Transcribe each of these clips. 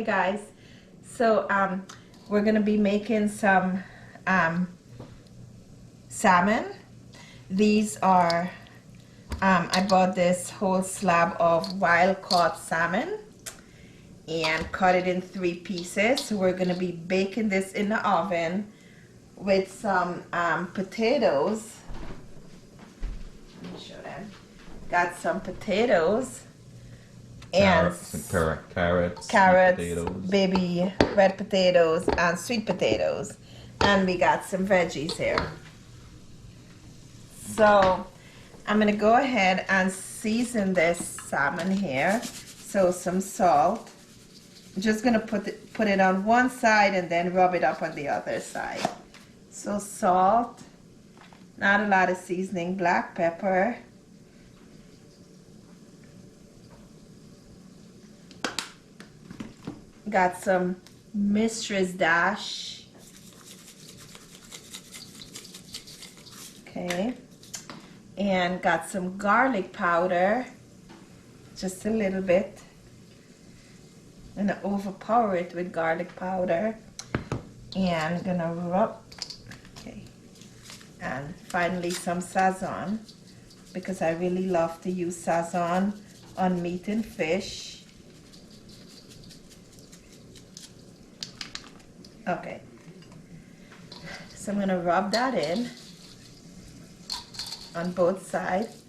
Hey guys, so we're gonna be making some salmon. These are I bought this whole slab of wild caught salmon and cut it in 3 pieces. So we're gonna be baking this in the oven with some potatoes. Let me show them. Got some potatoes and carrots, potatoes, baby red potatoes, and sweet potatoes, and we got some veggies here. So I'm gonna go ahead and season this salmon here. So some salt. I'm just gonna put it on one side and then rub it up on the other side. So salt, not a lot of seasoning, black pepper. Got some Mistress Dash. Okay. And got some garlic powder. Just a little bit. I'm gonna overpower it with garlic powder. And I'm gonna rub. Okay. And finally some Sazon, because I really love to use Sazon on meat and fish. Okay, so I'm going to rub that in on both sides.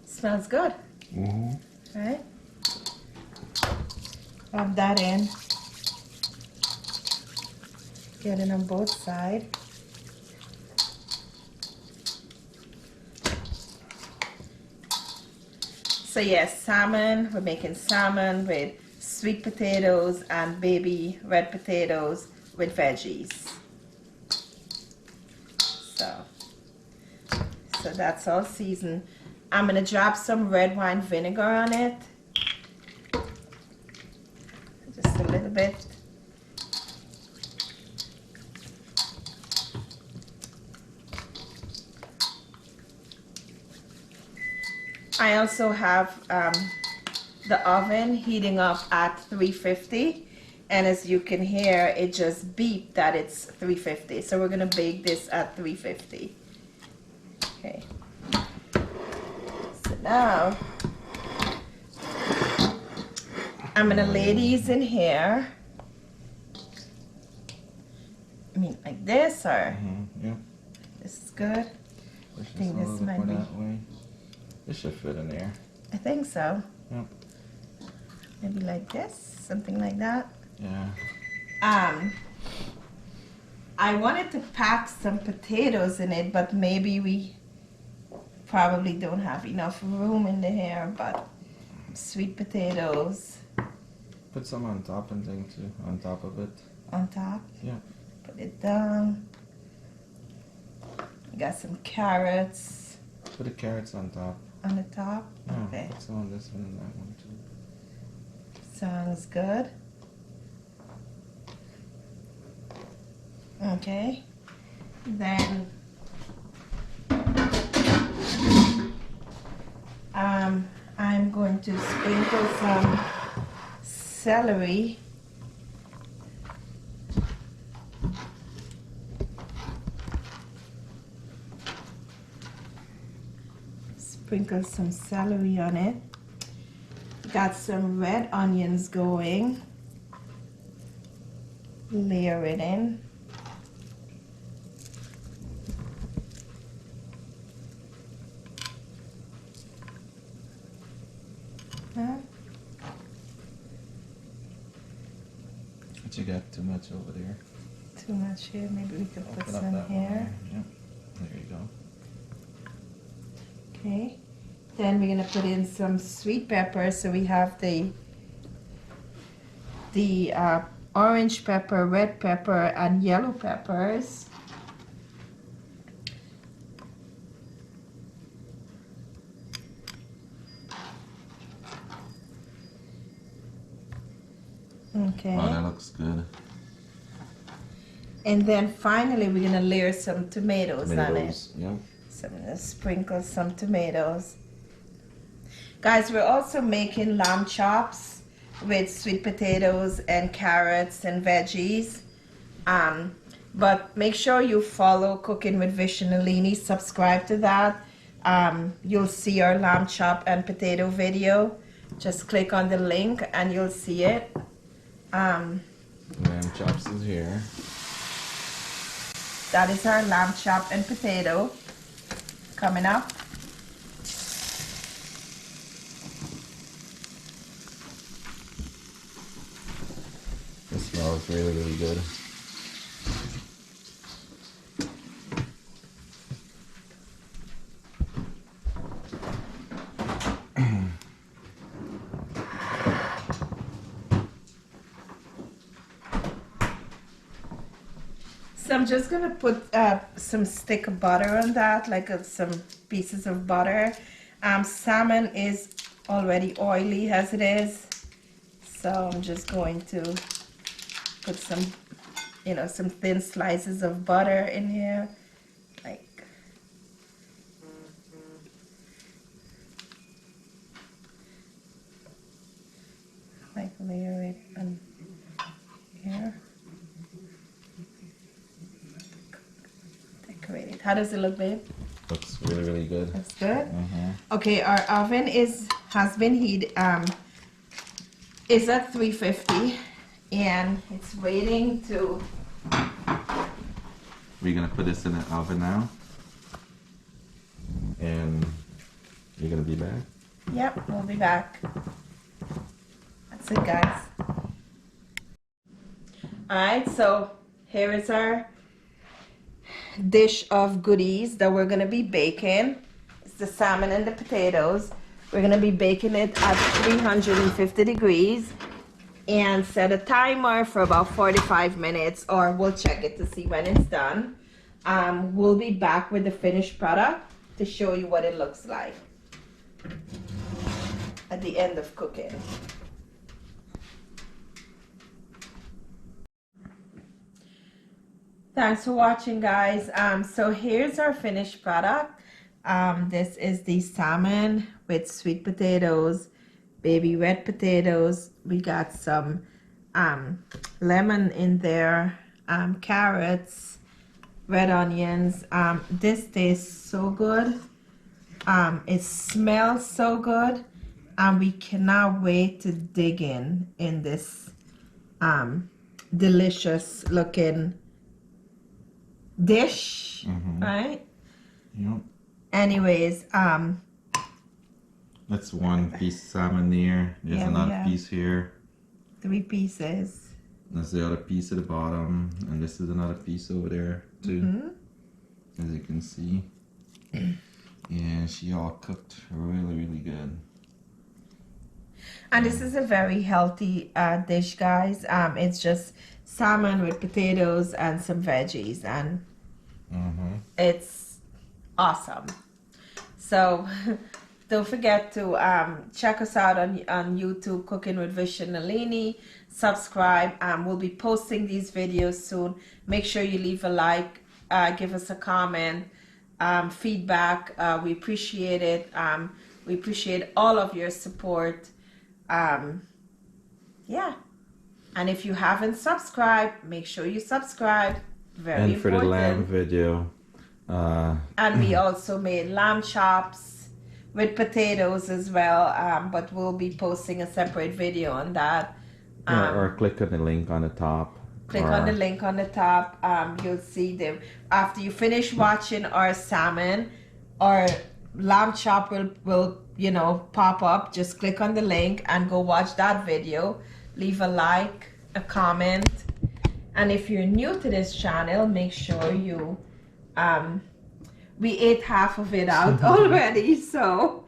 Smells good. Right? Rub that in. Get it on both sides. So yes, salmon, we're making salmon with sweet potatoes and baby red potatoes with veggies. So that's all seasoned. I'm gonna drop some red wine vinegar on it. Just a little bit. I also have the oven heating up at 350, and as you can hear, it just beeped that it's 350. So we're gonna bake this at 350. Okay. So now I'm gonna lay these in here. I mean, like this, or yeah. This is good. I think this might be. That way. This should fit in there. I think so. Yep. Maybe like this, something like that. Yeah. I wanted to pack some potatoes in it, but maybe we probably don't have enough room in the here, but sweet potatoes. Put some on top and thing too, on top of it. On top? Yeah. Put it down. We got some carrots. Put the carrots on top. On the top? Yeah, Okay. put some on this one and that one too. Sounds good. Okay. Then I'm going to sprinkle some celery. Sprinkle some celery on it. Got some red onions going. Layer it in. But you got too much over there. Too much here. Maybe we could put Open up some that one here. there. Yep. There you go. Okay. Then we're gonna put in some sweet pepper. So we have the orange pepper, red pepper, and yellow peppers. Okay. Oh, that looks good. And then finally, we're gonna layer some tomatoes on it. Yep. So I'm gonna sprinkle some tomatoes. Guys, we're also making lamb chops with sweet potatoes and carrots and veggies. But make sure you follow Cooking with Vish and Nalini. Subscribe to that. You'll see our lamb chop and potato video. Just click on the link and you'll see it. Lamb chops is here. That is our lamb chop and potato coming up. It smells really, really good. So I'm just gonna put some stick of butter on that, like some pieces of butter. Salmon is already oily as it is, so I'm just going to put some, some thin slices of butter in here, like layer it on here. Decorate it. How does it look, babe? Looks really, really good. That's good. Okay, our oven has been heated. Is at 350, and it's waiting to. We're gonna put this in the oven now, and you're gonna be back. Yep, we'll be back. That's it, guys. All right, so here is our dish of goodies that we're gonna be baking. It's the salmon and the potatoes. We're gonna be baking it at 350 degrees and set a timer for about 45 minutes, or we'll check it to see when it's done. We'll be back with the finished product to show you what it looks like at the end of cooking. Thanks for watching, guys. So here's our finished product. This is the salmon with sweet potatoes, baby red potatoes. We got some lemon in there, carrots, red onions. This tastes so good. It smells so good, and we cannot wait to dig in this delicious looking dish, right? Yep. Anyways, That's one piece of salmon there. There's another piece here. 3 pieces. That's the other piece at the bottom, and this is another piece over there too. As you can see. Yeah, she all cooked really, really good. And this is a very healthy dish, guys. It's just salmon with potatoes and some veggies, and it's awesome. So don't forget to check us out on YouTube, Cooking with Vish and Nalini. Subscribe. We'll be posting these videos soon. Make sure you leave a like, give us a comment, feedback. We appreciate it. We appreciate all of your support. Yeah. And if you haven't subscribed, make sure you subscribe. Very And for important. the lamb video, And we also made lamb chops with potatoes as well. But we'll be posting a separate video on that. or click on the link on the top. Click on the link on the top. You'll see them. After you finish watching our salmon, our lamb chop will pop up. Just click on the link and go watch that video. Leave a like, a comment, and if you're new to this channel, make sure you we ate half of it out already, so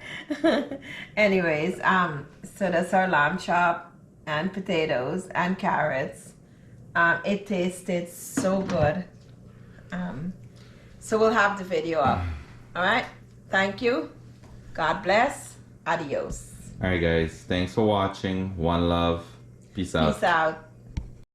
anyways, so that's our lamb chop and potatoes and carrots. It tasted so good. So we'll have the video up. All right, thank you, God bless, adios. Alright guys, thanks for watching. One love. Peace out. Peace out.